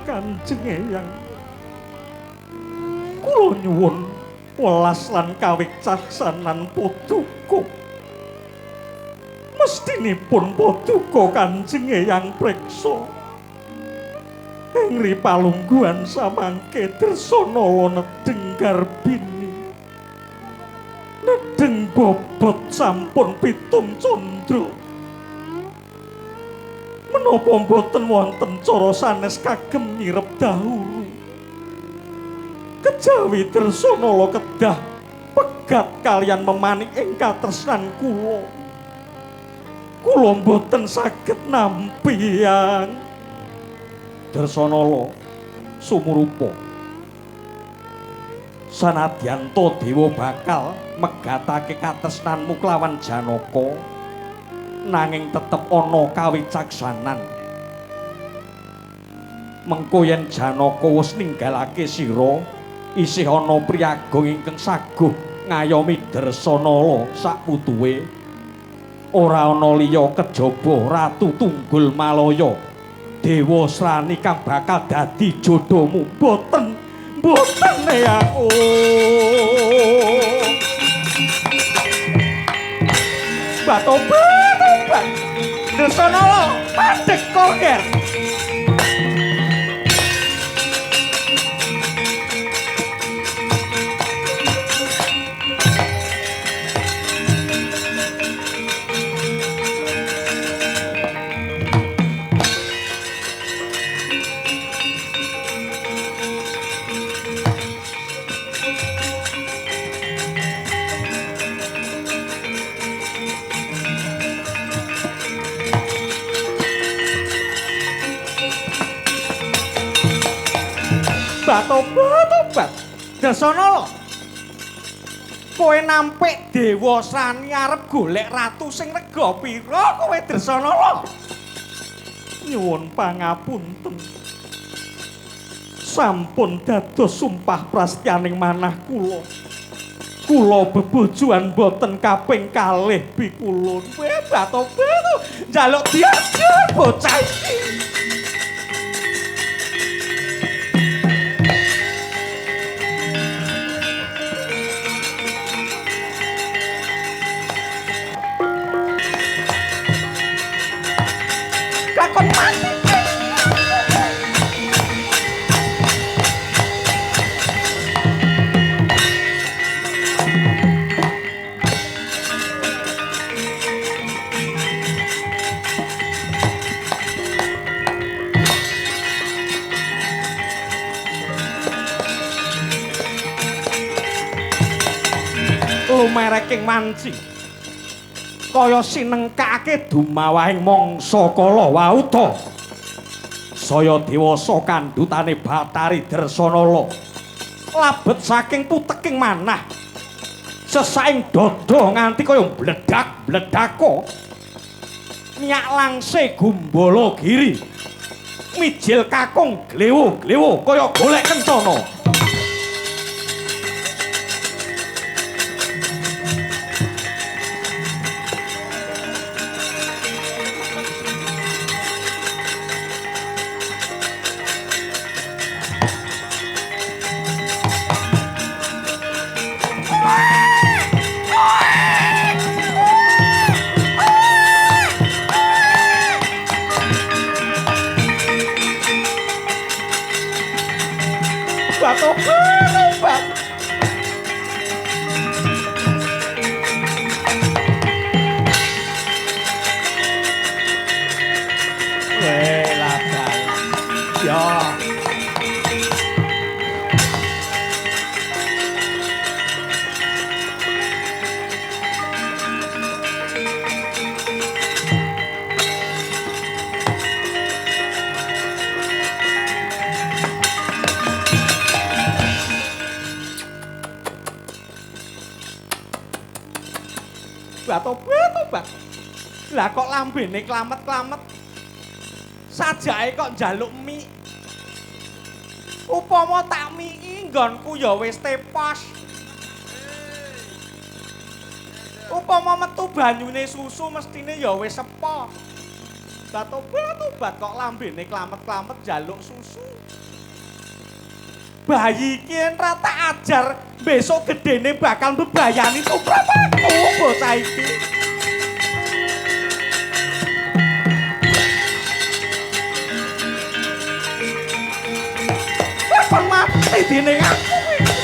Kanjeng Eyang, kula nyuwun welas lan kawicaksanan Paduka. Mestinipun Paduka Kanjeng Eyang preksa ing ripalungguhan samangke Dresanala nedeng garbini, nedeng bobot sampun 7 candra. Menapa mboten wonten cara sanes kagem nyirep dahulu? Kejawi Dresanala kedah pegat kalian memanik ing katresnan kula. Kula mboten saged nampi Yang. Dresanala sumurupa sanadyan to dewa bakal megatake katresnanmu kelawan Janaka, nanging tetep ana kawicaksanan. Mengko yen Janaka wis ninggalake sira, isih ana priyagung ingkang saguh ngayomi Dresanala saputuhe. Ora ana liya kejaba Ratu Tunggul Malaya, Dewa Srani kang bakal dadi jodohmu. Boten ya. Batobat Dresanala padhek konger. Batobat Dresanala, kowe nampik Dewa Srani arep golek ratu sing rega pira kowe Dresanala? Nyuwun pangapunten, sampun dados sumpah prastyaning manah kula. Kula bebojoan boten kaping kalih bikulun. Kowe batobat njaluk diajar bocah iki. Lakon mati. Lumereking manci kaya sinengkake dumawahing mangsa kala wauda saya dewasa kandhutane Bathari Dresanala labet saking puteking manah sesaing dada nganti kaya bledak-bledako nyak langse Gumbala Giri mijil kakung glewo-glewo kaya golek kencana. tobat. Lah kok lambene klamet-klamet. Sajake kok njaluk mie. Upama tak mii nggonku ya wis tepos. Upama metu banyune susu mestine ya wis sepo. Lah tobat kok lambene klamet-klamet njaluk susu. Bayi iki entra tak ajar besok gedene bakal mbebayani tuprap aku bocah iki. Kapan mati dening aku iki?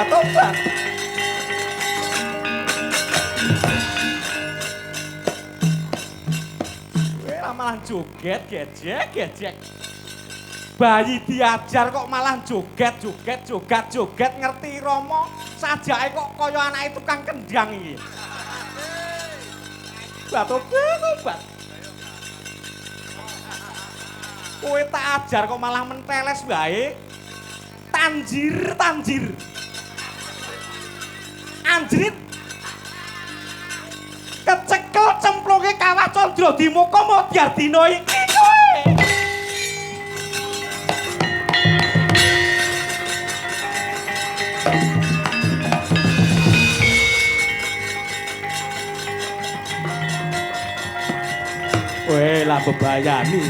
Tobat. Malah joget, gejek. Bayi diajar kok malah joget, ngerti Rama. Sajake kok kaya anake tukang kendang iki. Tobat. Kowe tak ajar kok malah menteles bae. Tanjir. Anjrit. Kecekel cemplunge Kawah Candra di muka Modyar dina iki kowe. Weh lah bebayani.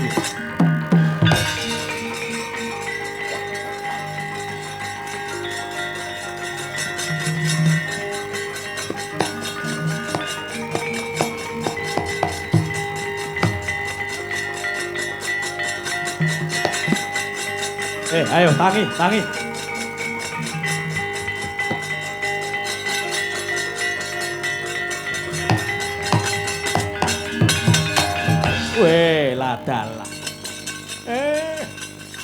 Ayo tangi. Weh, lah dalah.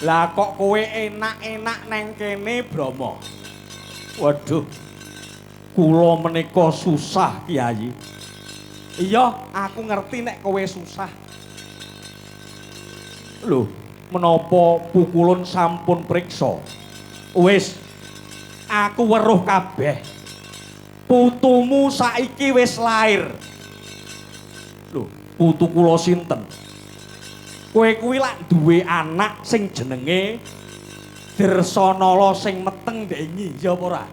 Lah kok kowe enak-enak neng kene, Brama? Waduh. Kula menika susah, Kyai. Iya, aku ngerti nek kowe susah. Loh, menapa pukulun sampun priksa? Wis, aku weruh kabeh. Putumu saiki wis lair. Loh, putu kula sinten? Kowe kuwi lak duwe anak sing jenenge Dersanala sing meteng ndengi, ya apa ora?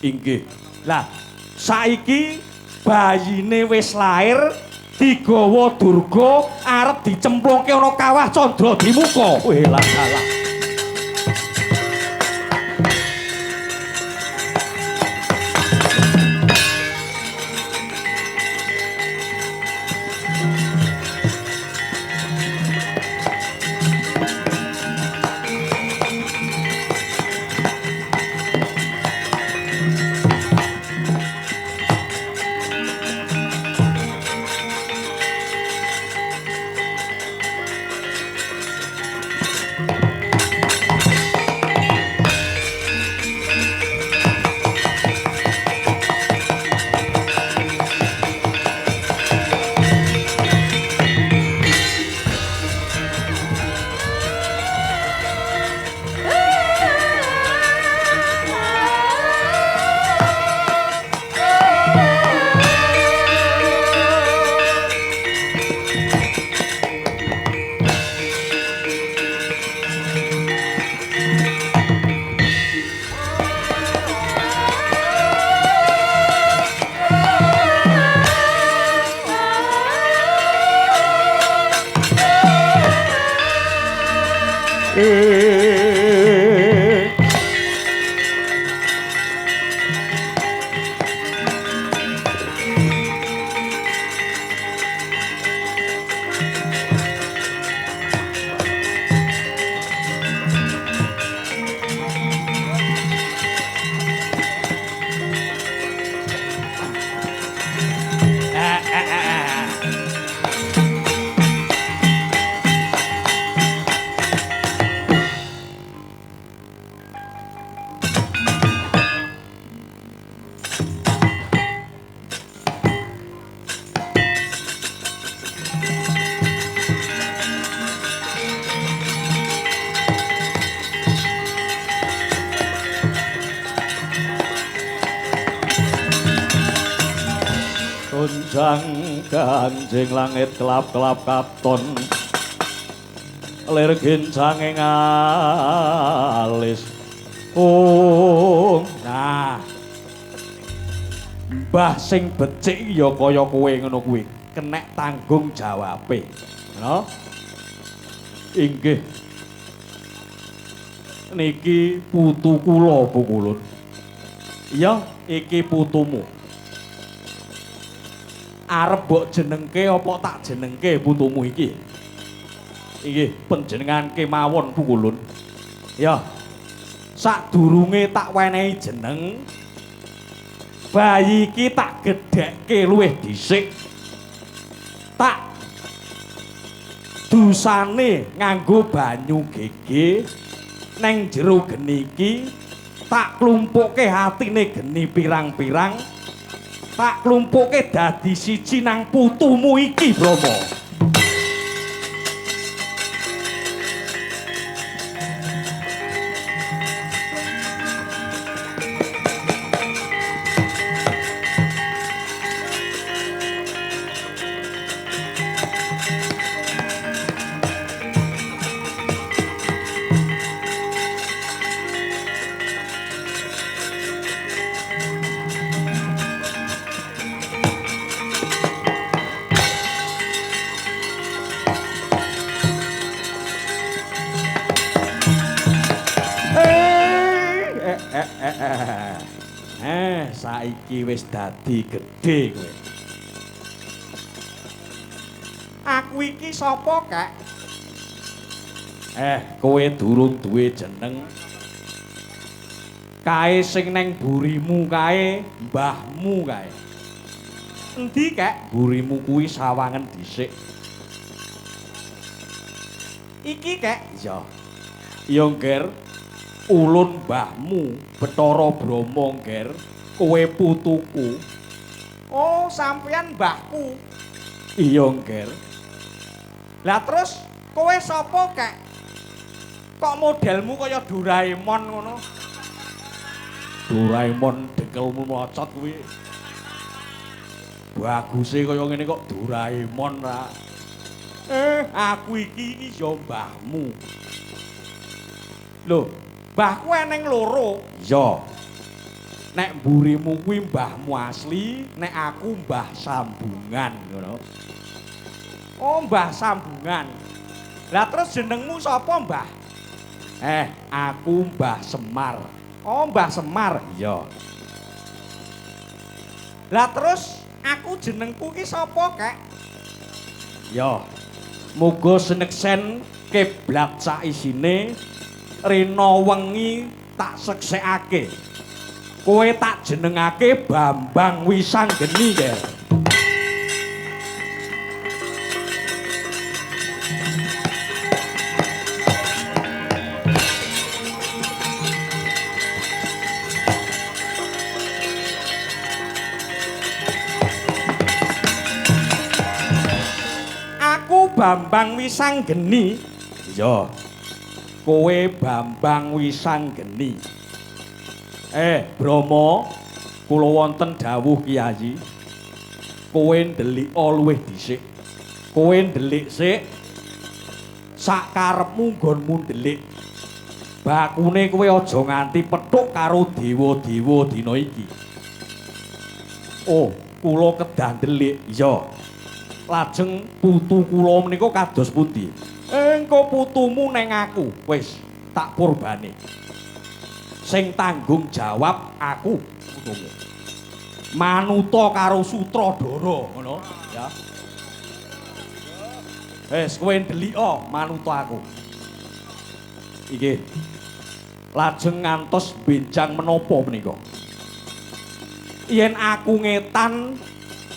Inggih. Lah, saiki bayine wis lair, digawa Durga arep dicemplungke ana Kawah Candra di muka. Weh lah salah. jang kanjeng langit kelap-kelap katon lir ginjange ngalis nah mbah sing becik ya kaya kowe ngono kuwi kenek tanggung jawabe no inggih niki putu kula Bu Kulun iya iki putumu arep mbok jenengke apa tak jenengke putumu iki iki panjenengan kemawon Bu Kulun ya sadurunge tak wenehi jeneng bayi iki tak gedhekke luwih dhisik tak dusane nganggo banyu gege neng jero geni iki tak klumpukke atine geni pirang-pirang tak klumpukke dadi siji nang putumu iki Brama saiki wis dadi gedhe kowe. Aku iki sapa, Kak? Kowe durung duwe jeneng. Kae sing neng burimu kae, mbahmu kae. Endi, Kak? Burimu kuwi sawangen dhisik. Iki, Kak? Iya. Iya, Nger. Ulun mbahmu Bathara Brama, Nger. Kowe putuku. Oh, sampeyan mbahku. Iya, Nger. Lah terus kowe sapa, Kak? Kok modelmu kaya Doraemon ngono? Doraemon dekelmu mlocot kuwi. Baguse kaya ngene kok Doraemon ra. Aku iki ya mbahmu. Lho, mbahku eneng loro. Iya. Nek mburimu kuwi mbahmu asli, nek aku mbah sambungan ngono. Oh, mbah sambungan. Lah terus jenengmu sapa, Mbah? Aku Mbah Semar. Oh, Mbah Semar. Iya. Lah terus aku jenengku ki sapa, Kak? Ya. Muga seneksen keblat sak isine rena wengi tak seksekake. Kowe tak jenengake Bambang Wisanggeni, Ger. Aku Bambang Wisanggeni. Iya. Kowe Bambang Wisanggeni. Brama, kula wonten dawuh Kyai. Kowe ndelika luwih dhisik. Kowe ndelik sik. Sak karepmu nggonmu ndelik. Bakune kowe aja nganti pethuk karo dewa-dewa dina iki. Oh, kula kedah ndelik. Iya. Lajeng putu kula menika kados pundi? Engko putumu neng aku. Wis, tak purbane. Sing tanggung jawab aku putumu. Manuta karo Sutradara ngono ya. Wis kowe ndelika manuta aku. Iki. Lajeng ngantos benjang menapa menika. Yen aku ngetan,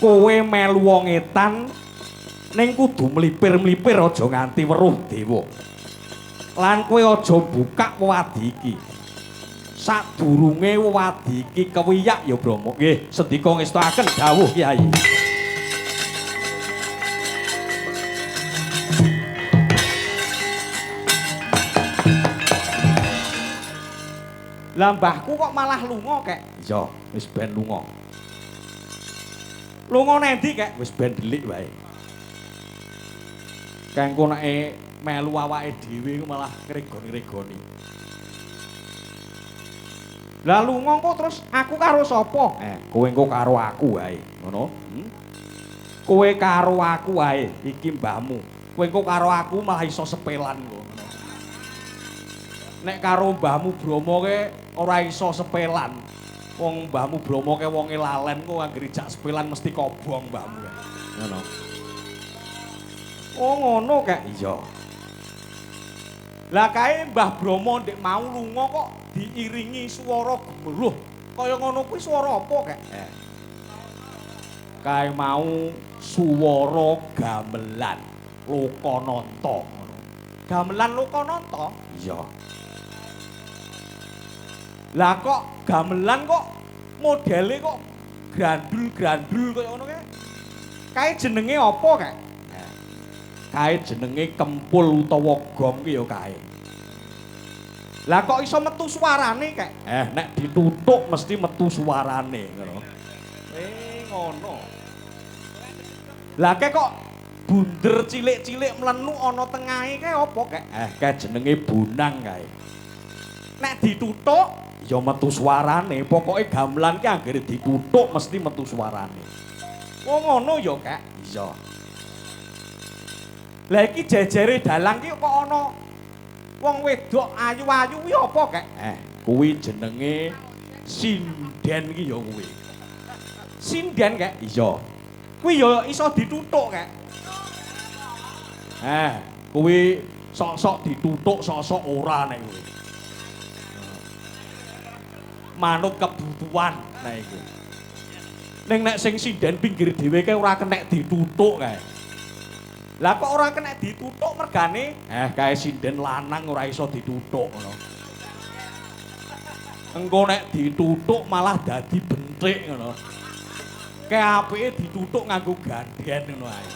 kowe melu ngetan ning kudu mlipir-mlipir aja nganti weruh dewa. Lan kowe aja buka wadi iki. Sadurunge wadi iki kewiyak ya Brama. Nggih, sendika ngestakaken dawuh Kyai. Lah mbahku kok malah lunga, Kek? Iya, wis ben lunga. Lunga nendi kek? Wis ben delik wae. Kanggo nek melu awake dhewe malah ngregon-ngregoni. Lah lunga kok terus aku karo sapa? Kowe engko karo aku wae, ngono. Kowe karo aku wae, iki mbahmu. Kowe engko karo aku malah iso sepelan kok. Nek karo mbahmu Brama ke ora iso sepelan. Wong mbahmu Brama ke wonge lalen kok anggere jak sepelan mesti kobong mbahmu. Ngono. Oh ngono kek. Iya. Lah kae Mbah Brama ndek mau lunga kok diiringi swara gemuruh. Kaya ngono kuwi swara apa kek? Kae mau swara gamelan Lokananta ngono. Gamelan Lokananta? Iya. Lah kok gamelan kok modele kok grandul-grandul kaya ngono kae? Kae jenenge apa kek? Kae jenenge kempul utawa gong ki ya kae. Lah kok iso metu suarane kek? Nek dituthuk mesti metu suarane ngono. Ngono. Lah kek kok bunder cilik-cilik mlenu ana tengahe kae apa kek? Kae jenenge bunang kae. Nek dituthuk ya metu suarane. Pokoke gamelan ki anggere dituthuk mesti metu suarane. Oh ngono ya kek? Iya. Lah iki jejere dalang ki kok ana wong wedok ayu-ayu kuwi apa kek? Kuwi jenenge sinden ki ya kuwi. Sinden kek? Iya. Kuwi ya iso dituthuk kek. Kuwi sok-sok dituthuk, sok-sok ora nek kuwi. Manut kebutuhan nek iku. Ning nek sing sinden pinggir dhewe kae ora kenek dituthuk kae. Lah kok ora kena dituthuk mergane? Kae sinden lanang ora iso dituthuk ngono. Engko nek dituthuk malah dadi benthik ngono. Kae apike dituthuk nganggo gandhen ngono ae.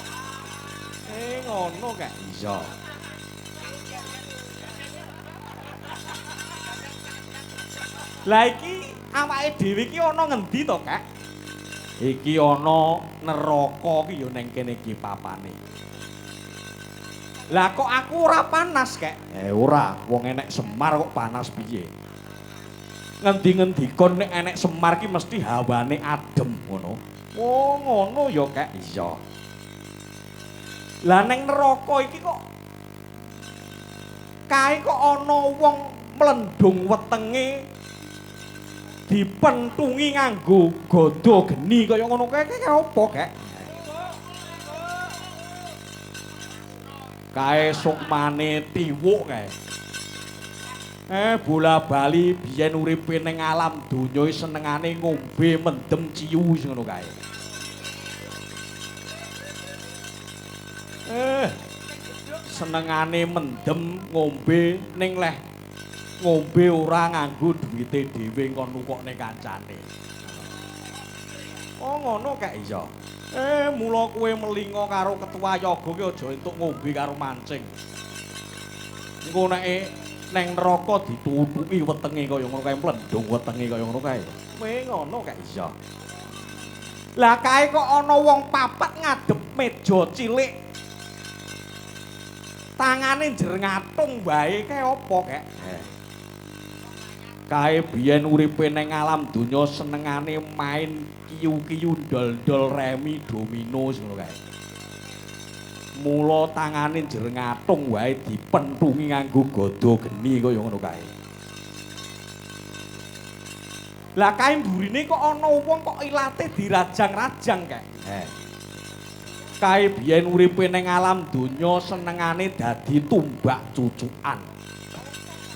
Ngono kae. Iya. Lah iki awake dhewe iki ana ngendi to, Kak? Iki ana neraka ki ya ning kene iki papane. Lah kok aku ora panas kek? Ora, wong enek Semar kok panas piye? Ngendi-ngendikon nek enek Semar ki mesti hawane adem ngono. Oh, ngono ya kek. Iya. Lah ning neraka iki kok kae kok ana wong mlendung wetenge dipentungi nganggo gada geni kaya ngono kae apa kek? Kae sukmane tiwuk kae. Bola bali biyen uripe ning alam donya senengane ngombe mendem ciu ngono kae. Senengane mendem ngombe ning leh ngombe ora nganggo duwite dhewe engko nukokne kancane. Oh ngono kae iya. Mula kowe melinga karo ketua yoga ki aja entuk ngombe karo mancing. Engko nek neng neraka dituthuki wetenge kaya ngono kae mlendung wetenge kaya ngono kae. Kowe ngono kae iya. Lah kae kok ana wong papat ngadep meja cilik. Tangane njrengatung wae kae apa kek? Kae biyen uripe ning alam donya senengane main kiyu-kiyu ndol-ndol remi domino ngono kae. Mula tangane njrengatung wae dipentungi nganggo gada geni kaya ngono kae. Lah kae mburine kok ana wong kok ilate dirajang-rajang kae. Kae biyen uripe ning alam donya senengane dadi tumbak cucukan.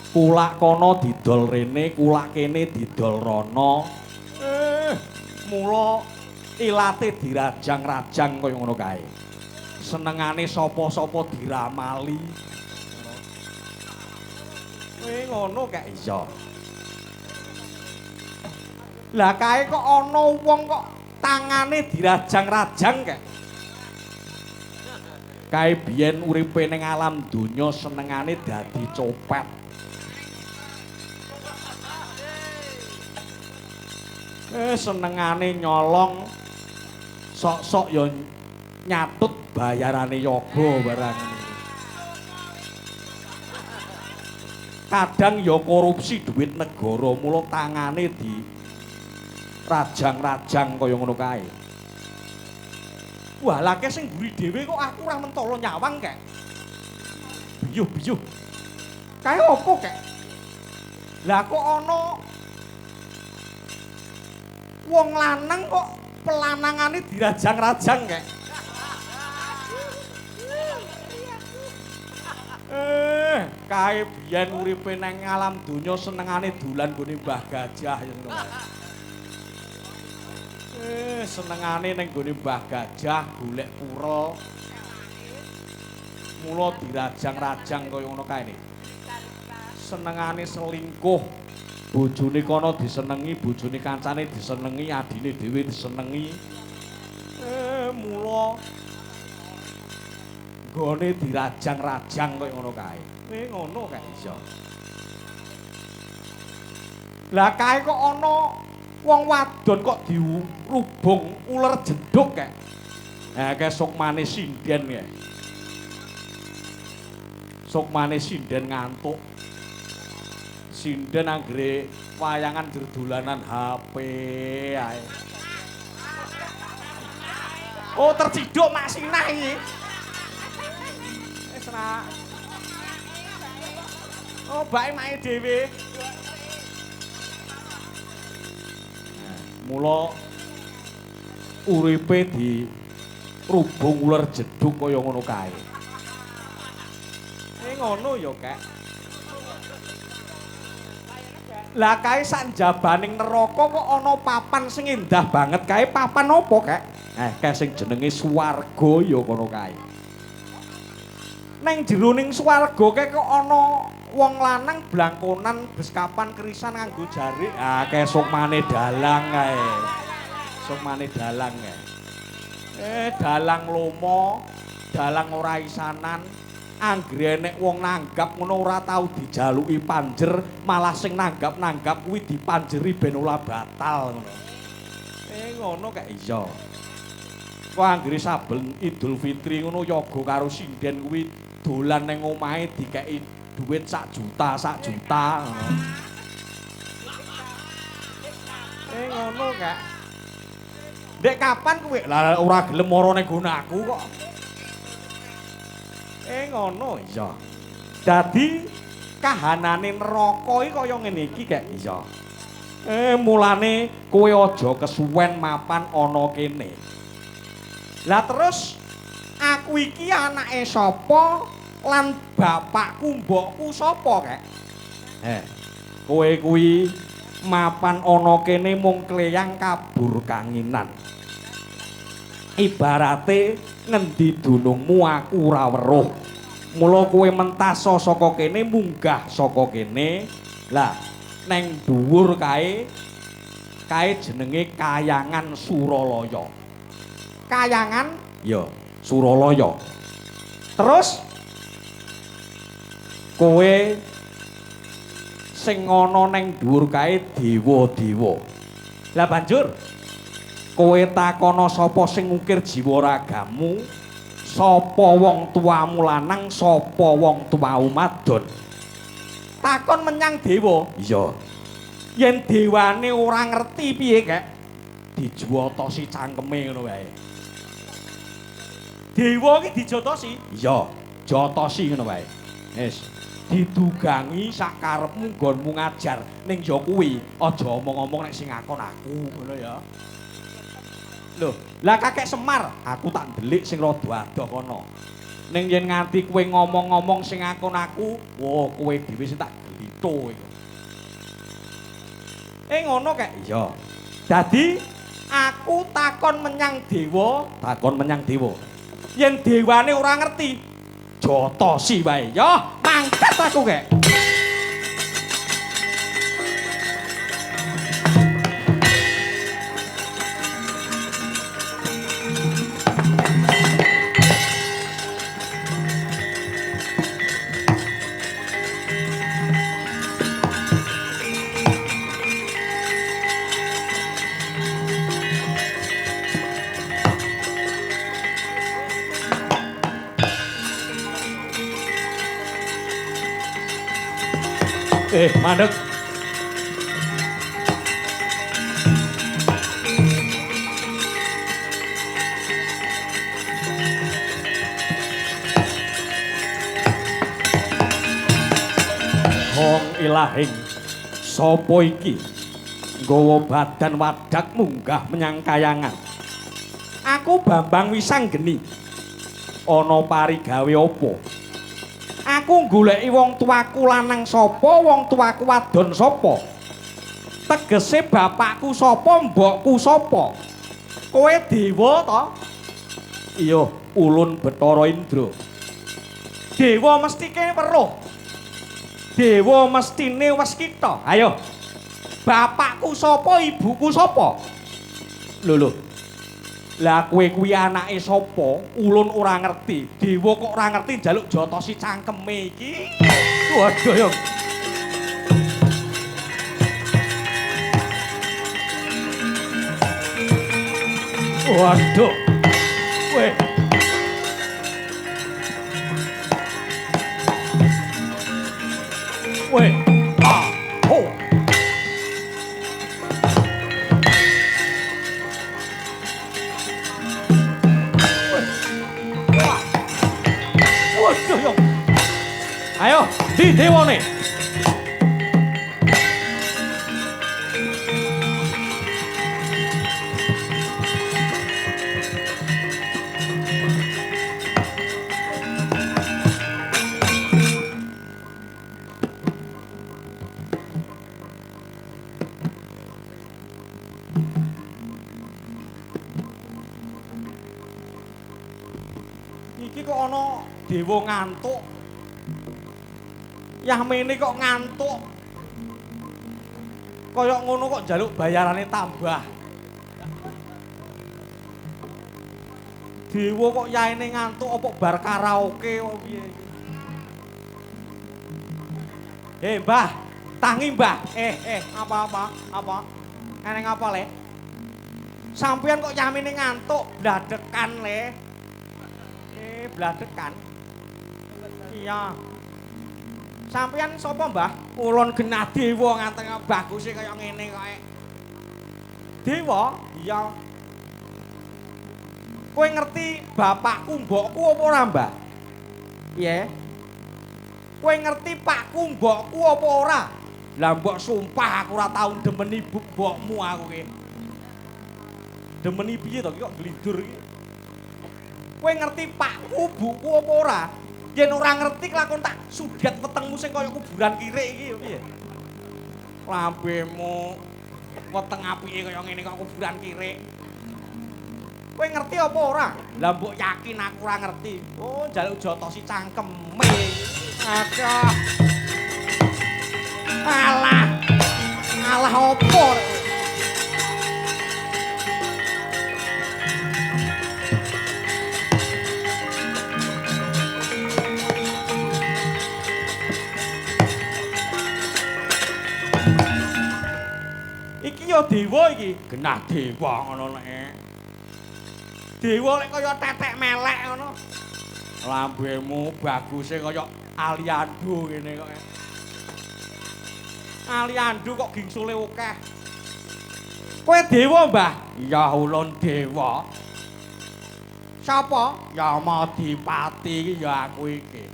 Kulak kono didol rene, kulak kene didol rono. Mula ilate dirajang-rajang kaya ngono kae. Senengane sapa-sapa diramali. Ngono kae iya. Lah kae kok ana wong kok tangane dirajang-rajang kae. Kae biyen uripe ning alam donya senengane dadi copet. Senengane nyolong sok-sok ya nyatut bayarane yoga barang. Kadang ya korupsi duit negara mula tangane di rajang-rajang kaya ngono kae. Wah, lake sing mburi dhewe kok aku ora mentolo nyawang kek. Biyuh-biyuh. Kae opo kek? Lah kok ana wong lanang kok pelanangane dirajang-rajang kek. Kae biyen uripe nang alam donya senengane dolan gone Mbah Gajah ya ngono kae. Senengane ning gone Mbah Gajah golek pura. Mula dirajang-rajang kaya ngono kae. Senengane selingkuh. Bojone kono disenengi, bojone kancane disenengi, adine dhewe disenengi. Mula gone dirajang-rajang kaya ngono kae. Ngono kae iso. Lah kae kok ana wong wadon kok dirubung uler jeduk kae. Kae sukmane sinden kae. Sukmane sinden ngantuk. Sinden anggere wayangan dolanan HP ae. Oh, terciduk Mak Sinah iki. Wis ra. Oh, bake make dhewe. Mula uripe di rubung uler jeduk kaya ngono kae. Ngono ya, Kek. Lah kae sak jabaning neraka kok ana papan sing endah banget kae. Papan apa, Kek? Kae sing jenenge swarga ya kono kae. Neng jeroning swarga kae kok ana wong lanang blangkonan beskapan kerisan nganggo jarik. Kae sukmane dalang kae. Sukmane dalang kae. Dalang lomo, dalang ora isanan. Anggere nek wong nanggap ngono ora tau dijaluki panjer, malah sing nanggap-nanggap kuwi dipanjeri ben ora batal ngono. Ngono kae iya. Kok anggere saben Idul Fitri ngono yoga karo sinden kuwi dolan ning omahe dikeki dhuwit sak juta ngono. Ngono Kak. Dek kapan kowe? Lah ora gelem mara ning gone aku kok. Ngono iya. Dadi kahanane neraka iki kaya ngene iki Kak iya. Mulane kowe aja kesuwen mapan ana kene. Lah terus aku iki anake sapa lan bapakku mbokku sapa Kak? Kowe kuwi mapan ana kene mung kleyang kabur kanginan. Ibarate ngendi dunungmu aku ora weruh. Mula kowe mentasa saka kene munggah saka kene. Lah neng dhuwur kae jenenge Kayangan Suralaya. Kayangan ya Suralaya. Terus kowe sing ana neng dhuwur kae dewa-dewa. Lah banjur kowe takono sapa sing ngukir jiwa ragamu, sapa wong tuamu lanang, sapa wong tuamu madon. Takon menyang dewa. Iya. Yen dewane ora ngerti piye, Kek, dijotosi cangkeme ngono wae. Dewa iki dijotosi? Iya, jotosi ngono wae. Wis, didugangi sak karepmu nggonmu ngajar. Ning ya kuwi aja omong-omong nek sing ngakon aku, ngono ya. Loh, lah Kakek Semar, aku tak ndelik sing rada adoh kono. Ning yen nganti kowe ngomong-ngomong sing ngakon aku, wah kowe dhewe sing tak gelito iki. Ngono Kek? Iya. Dadi aku takon menyang dewa, Yen dewane ora ngerti, jotosi wae. Ya, mangkat aku Kek. Mandeg. Hong ilahing sapa iki nggawa badan wadak munggah menyang kayangan. Aku Bambang Wisanggeni. Ana parigawe apa? Aku goleki wong tuaku lanang sapa, wong tuaku wadon sapa. Tegese bapakku sapa, mbokku sapa. Kowe dewa to? Iya, ulun Bathara Indra. Dewa mesti kene weruh. Dewa mestine wis kita. Ayo. Bapakku sapa, ibuku sapa? Lho. Lah kowe kuwi anake sapa? Ulun ora ngerti. Dewa kok ora ngerti njaluk jotosi cangkeme iki. Waduh yo. Waduh. Weh. Weh. Ah. Ho. Waduh yo. Ayo, di dewane. Iki kok ana dewa ngantuk. Yahmene kok ngantuk. Kaya ngono kok njaluk bayarane tambah. Dewa kok yaene ngantuk apa bar karaoke apa piye iki? Mbah, tangi Mbah. Apa? Eneng apa le? Sampeyan kok yamene ngantuk, bladekan le. Bladekan. Iya. Sampeyan sapa, Mbah? Ulun genah dewa nganteng baguse kaya ngene kae. Dewa? Iya. Kowe ngerti bapakku, mbokku apa ora, Mbah? Piye? Kowe ngerti pakku, mbokku apa ora? Lah mbok sumpah aku ora tau demen ibu mbokmu aku ki. Demeni piye to kok glidur iki? Kowe ngerti pakku, buku apa ora? Yen ora ngerti kelakon tak sudet wetengmu sing kaya kuburan kirik iki piye? Lambemu weteng apike kaya ngene kok kuburan kirik. Kowe ngerti apa ora? Lah mbok yakin aku ora ngerti. Oh, njaluk jotosi cangkeme. Aduh. Alah. Alah opo? Iki ya dewa iki, genah dewa ngono nek. Dewa lek kaya tetek melek ngono. Lambemu baguse kaya aliandu ngene kok. Aliandu kok gingsule akeh. Kowe dewa, Mbah? Ya ulun dewa. Sapa? Ya Madipati iki ya aku iki.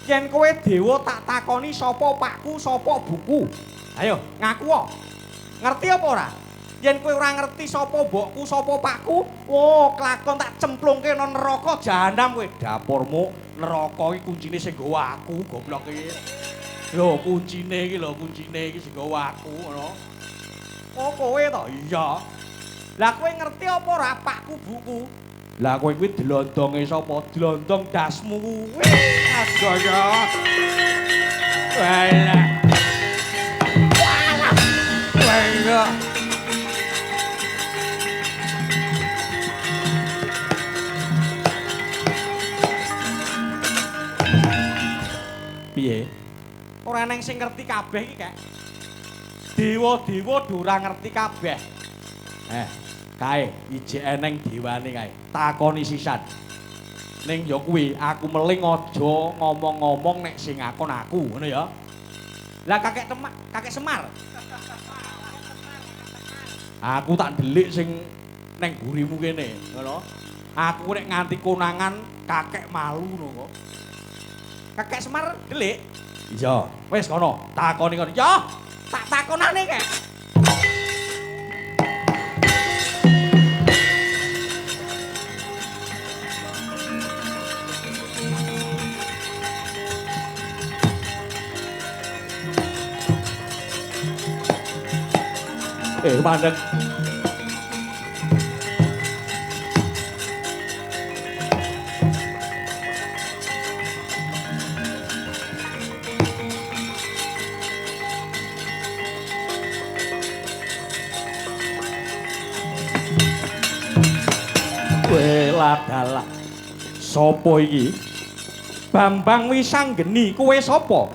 Yen kowe dewa tak takoni sapa pakku, sapa buku. Ayo, ngaku kok. Ngerti apa ora? Yen kowe ora ngerti sapa mbokku, sapa pakku, oh, kelakon tak cemplungke nang neraka jahanam kowe. Dapurmu neraka iki kuncine sing nggawa aku, goblok iki. Lho, kuncine iki sing nggawa aku, ngono. Oh, kowe to? Iya. Lah kowe ngerti apa ora pakku, buku? Lah kowe kuwi dlondonge sapa? Dlondong dasmu kuwi. Agaya. Walah. Walah. Piye? Ora neng sing ngerti kabeh iki, Kak. Dewa-dewa ora ngerti kabeh. Kae ijek eneng dewane kae. Takoni sisan. Ning ya kuwi aku meling aja ngomong-ngomong nek sing ngakon aku, ngono ya. Lah kakek Semar. Aku tak delik sing neng burimu kene, ngono. Aku nek nganti konangan kakek malu ngono kok. Kakek Semar delik? Iya, wis kono, takoni kono. Ya, tak takonane kek. Mandeg. Dalah. Sopo iki? Bambang Wisanggeni, kowe sapa?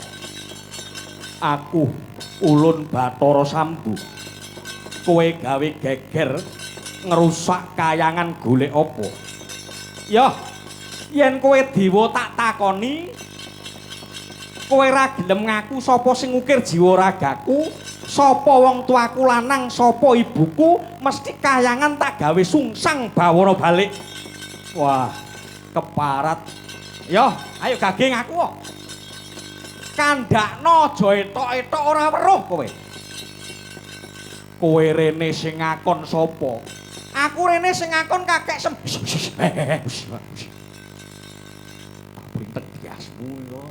Aku Ulun Bathara Sambu. Kowe gawe geger ngerusak kayangan golek apa? Yah, yen kowe dewa tak takoni, kowe ra gelem ngaku sapa sing ngukir jiwa ragaku, sapa wong tuaku lanang, sapa ibuku, mesti kayangan tak gawe sungsang bawana balik. Wah, keparat. Yo, ayo gage ngaku kok. Kandakno aja etok-etok ora weruh kowe. Kowe rene sing ngakon sapa? Aku rene sing ngakon kakek Sem. Pinten diasmu yo.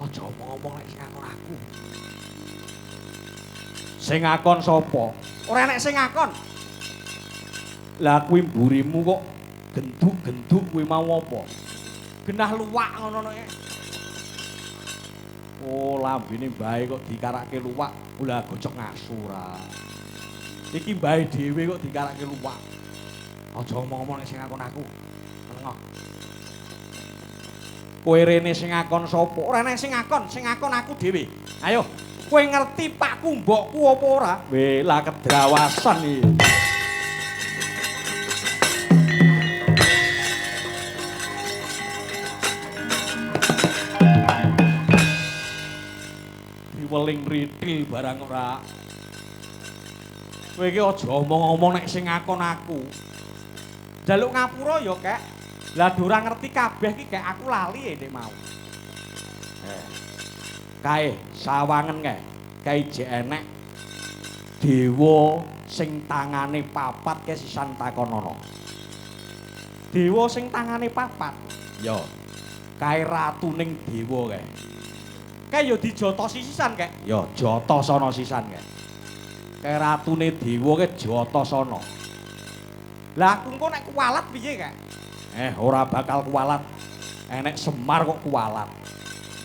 Aja omong-omong lek sing ngakon aku. Sing ngakon sapa? Ora enek sing ngakon. Lah kuwi mburimu kok genduk-genduk kuwi mau apa? Genah luwak ngono nek. Oh, lambene mbae kok dikarake luwak. Lah gocok ngasu ra. Iki mbae dhewe kok dikarake luwak. Aja omong-omong nek sing ngakon aku. Tengo. Kowe rene sing ngakon sapa? Ora enek sing ngakon aku dhewe. Ayo, kowe ngerti pakku mbokku apa ora? Weh, lah kedrawasan iki. Weling ritil barang ora. Kowe iki aja omong-omong nek sing ngakon aku. Jaluk ngapura ya, Kek. Lah ora ngerti kabeh iki Kek, aku lali nek mau. Kae sawangen kae. Kae jek enek dewa sing tangane papat ke sisan takonono. Dewa sing tangane papat. Ya. Kae ratuning dewa kae. Kae ya dijotosi sisan kek. Ya Jatasana sisan kek. Kae ratune dewa ke Jatasana. Lah aku engko nek kuwalat piye kek? Ora bakal kuwalat. Enek Semar kok kuwalat.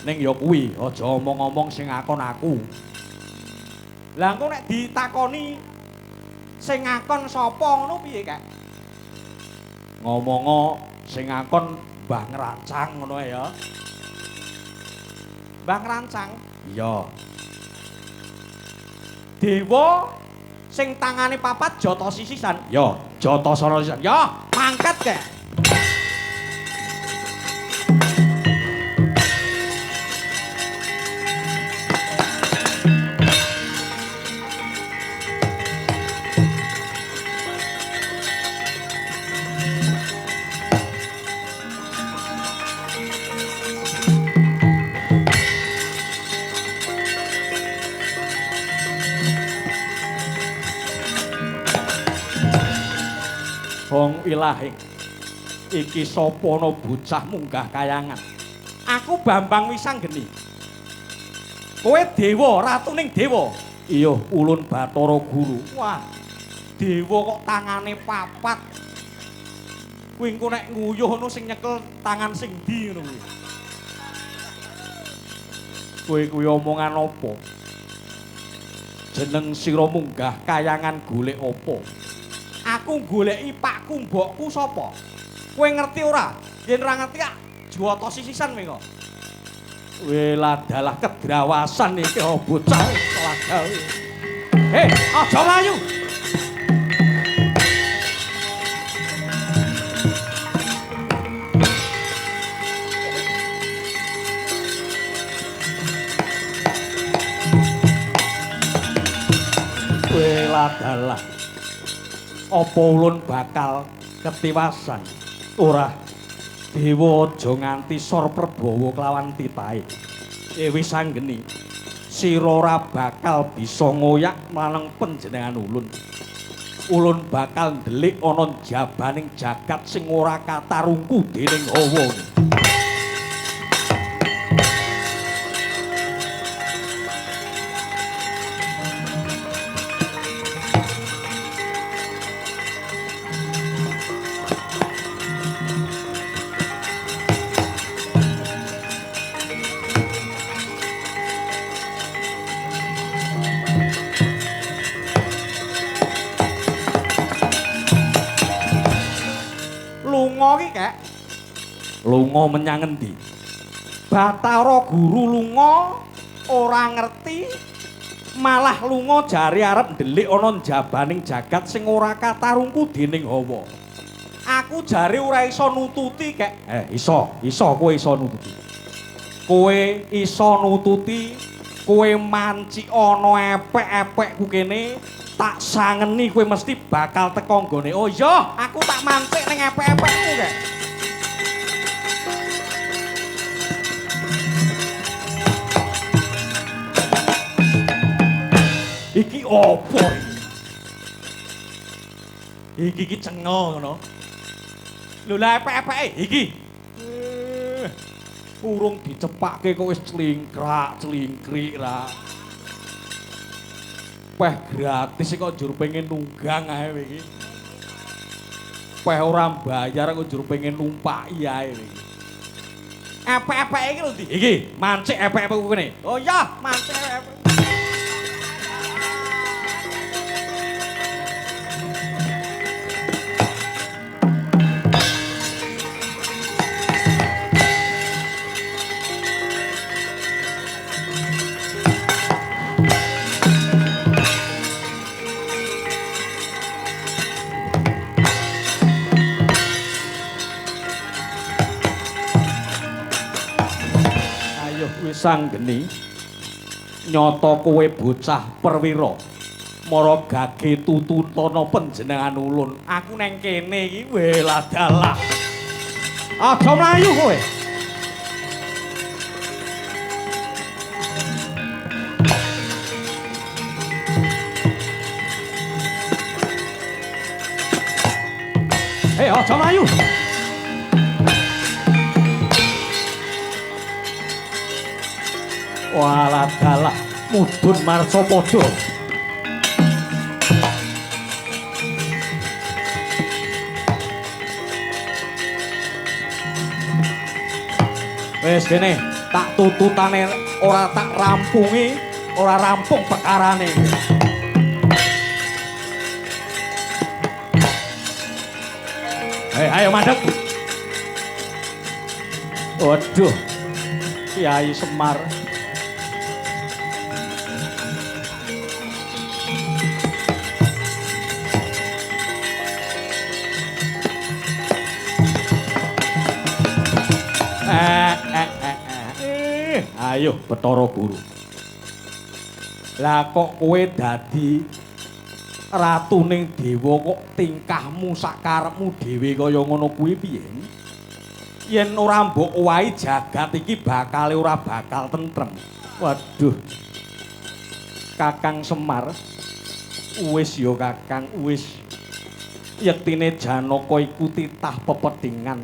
Ning ya kuwi aja omong-omong sing ngakon aku. Lah engko nek ditakoni sing ngakon sapa ngono piye kek? Ngomongo sing ngakon Mbah Ngrancang ngono ya. Mbah Ngrancang? Iya. Dewa sing tangane papat Jata sisisan. Ya, Jatasana sisan. Ya, mangkat kek. Wong ilahing iki sapa ana bocah munggah kayangan. Aku Bambang Wisanggeni. Kowe dewa, ratuning dewa. Iya, Ulun Bathara Guru. Wah, dewa kok tangane papat. Kuwi engko nek nguyuh ngono sing nyekel tangan sing ndi ngono kuwi. Kowe kuwi omongan apa? Jeneng sira munggah kayangan golek apa? Aku goleki pakku mbokku sapa? Kowe ngerti ora? Yen ora ngerti kak Jwata sisisan mengko. Lah dalah kedrawasan iki bocah selagawe. Aja mlayu. dalah. Apa ulun bakal ketiwasan? Ora. Dewa aja nganti Sor Prabawa kelawan titahe. Wis anggeni. Sira ora bakal bisa ngoyak marang panjenengan ulun. Ulun bakal ndelik ana jabaning jagat sing ora katarungku dening hawa. Lunga menyang endi? Bathara Guru lunga ora ngerti malah lunga jare arep ndelik ana jabaning jagat sing ora katarungku dening hawa. Aku jare ora iso nututi kek. Iso kowe iso nututi. Kowe iso nututi, kowe manci ana epek-epekku kene, tak sangeni kowe mesti bakal teka nggone. Oh iya, aku tak mancik ning epek-epekku kek. Iki opo iki? Iki cengel ngono. Lho lah epek-epeke iki. Urung dicepakke kok wis clingkrak-clingkrik ra. Peh gratis kok jur pengen nunggang ae iki. Peh ora mbayar kok jur pengen numpaki ae iki. Epek-epeke iki lho ndi? Iki mancik epek-epekku kene. Oh iya, mancik epek. Sanggeni nyata kowe bocah perwira mara gage tututana panjenengan ulun. Aku neng kene iki welah dalah. Aja mlayu kowe. Aja mlayu. Walah dalah mudhun Marsapada. Wis kene tak tututane ora tak rampungi, ora rampung perkarane. Ayo madhep. Waduh. Kyai Semar. Ayo Bathara Guru. Lah kok kowe dadi ratuning dewa kok tingkahmu sakarepmu dhewe kaya ngono kuwi piye? Yen ora mbok owahi jagat iki bakal ora bakal tentrem. Waduh. Kakang Semar. Wis ya Kakang, wis. Yektine Janaka iku titah pepedhingan.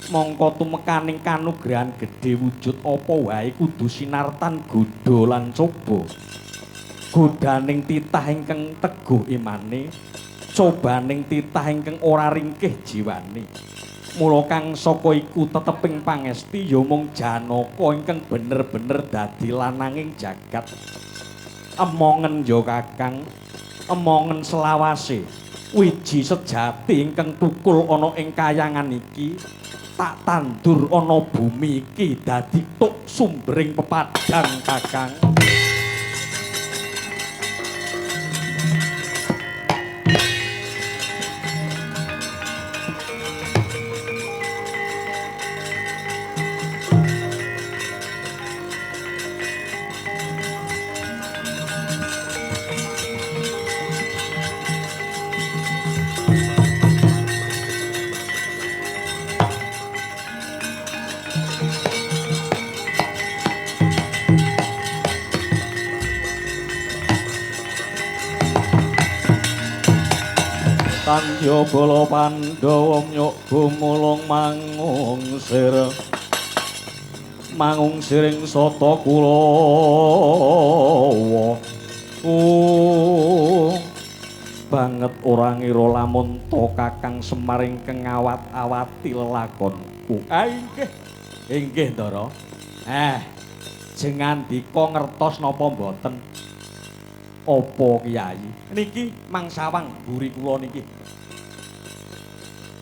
Mongko tumekaning kanugrahan gedhe wujud apa wae kudu sinartan godha lan coba. Godaning titah ingkang teguh imane, cobaning titah ingkang ora ringkih jiwane. Mula kang saka iku teteping pangesti ya mung Janaka ingkang bener-bener dadi lananging jagat. Emongen ya Kakang, emongen selawase. Wiji sejati ingkang tukul ana ing kayangan iki. Tak tandur ana bumi iki dadi tuk sumbering pepadang Kakang. Tandya bala Pandhawa nyuk gumulung mangung siring sata Kulawa banget ora ngira lamun to Kakang Semar ingkang ngawat-awati lelakonku. Inggih Ndara. Jengandika ngertos napa mboten? Apa Kyai? Niki mangsawang buri kula niki.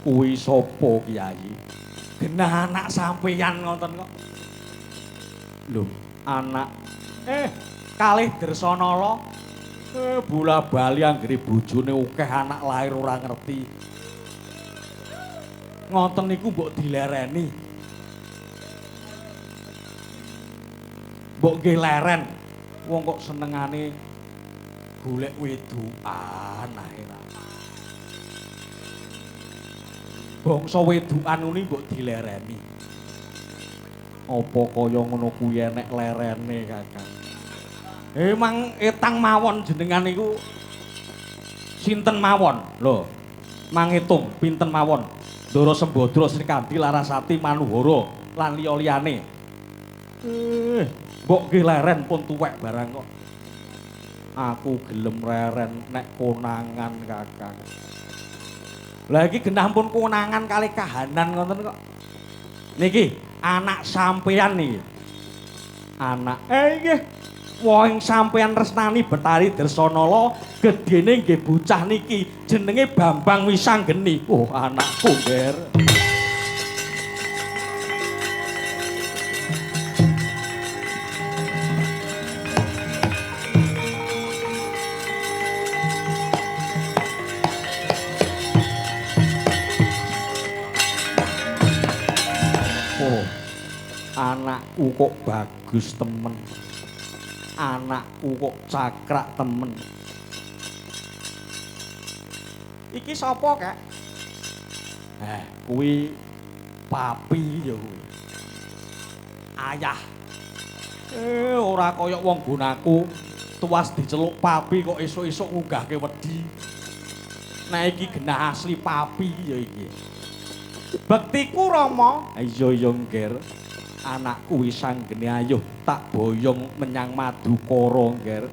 Kuwi sapa Kyai? Genah anak sampeyan ngoten kok. Lho, anak kalih Dersanala bola bali anggere bojone akeh anak lair ora ngerti. Ngoten niku mbok dilereni. Mbok nggih leren. Wong kok senengane golek wedukan ae ra. Bangsa wedukan ngene mbok dilereni. Apa kaya ngono kuwi enek lerene, Kakang? Mang etang mawon jenengan niku sinten mawon? Lho, mangitung pinten mawon? Ndara Sembadra, Srikandi, Larasati, Manuhara lan liya-liyane. Mbok nggih leren pun tuwek barang kok. Aku gelem reren nek konangan, Kakang. Lah iki genah pun konangan kali kahanan ngoten kok. Niki anak sampeyan niki. Anak nggih. Wong sampeyan resnani Betari Dersanala, gedene nggih bocah niki jenenge Bambang Wisanggeni. Oh, anakku, Ger. Anakku kok bagus temen. Anakku kok cakrak temen. Iki sapa, Kak? Kuwi papi ya kuwi. Ayah. Ora kaya wong gonaku tuwas diceluk papi kok esuk-esuk ngunggahke wedi. Nah iki genah asli papi ya iki. Bektiku Rama. Iya Ngger. Anakku Wisanggeni ayuh tak boyong menyang Madukara, Ngger.